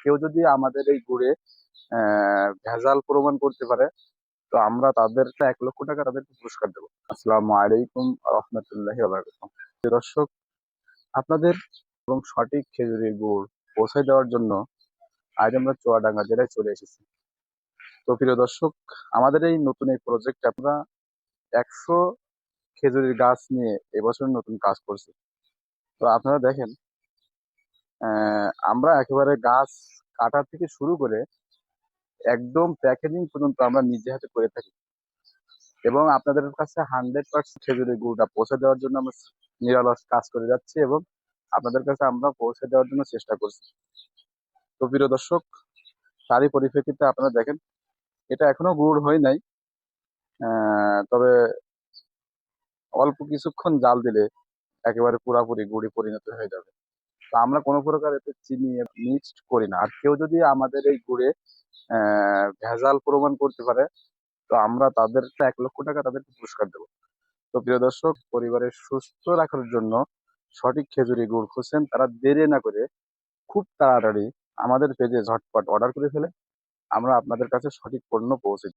কেউ যদি আমাদের এই গুড়ে ভেজাল প্রমাণ করতে পারে, তো আমরা তাদের 1 লক্ষ টাকা তাদেরকে পুরস্কার দেবো। আসসালামু আলাইকুম রহমতুল্লাহি দর্শক, আপনাদের এবং সঠিক খেজুরের গুড় পৌঁছে দেওয়ার জন্য আজ আমরা চুয়াডাঙ্গা জেলায় চলে এসেছি। তো প্রিয় দর্শক, আমাদের এই নতুন এই প্রজেক্ট আমরা 100 খেজুরের গাছ নিয়ে এবছর নতুন কাজ করছি। তো আপনারা দেখেন, আমরা একেবারে গাছ কাটা থেকে শুরু করে একদম প্যাকেজিং পর্যন্ত আমরা নিজে হাতে করে থাকি, এবং আপনাদের কাছে 100% খেজুরের গুড়টা পৌঁছে দেওয়ার জন্য আমরা নিরলস কাজ করে যাচ্ছি, এবং আপনাদের কাছে আমরা পৌঁছে দেওয়ার জন্য চেষ্টা করছি। তো প্রিয় দর্শক, তারই পরিপ্রেক্ষিতে আপনারা দেখেন, এটা এখনো গুড় হয় নাই, তবে অল্প কিছুক্ষণ জাল দিলে একেবারে পুরাপুরি গুড়ে পরিণত হয়ে যাবে। তো আমরা কোনো প্রকার এতে চিনি মিক্সড করি না। আর কেউ যদি আমাদের এই গুড়ে ভেজাল প্রমাণ করতে পারে, তো আমরা তাদের 1 লক্ষ টাকা তাদেরকে পুরস্কার দেবো। তো প্রিয় দর্শক, পরিবারের সুস্থ রাখার জন্য সঠিক খেজুরি গুড় খুঁজছেন, তারা দেরি না করে খুব তাড়াতাড়ি আমাদের পেজে ঝটপট অর্ডার করে ফেলে আমরা আপনাদের কাছে সঠিক পণ্য পৌঁছে দিই।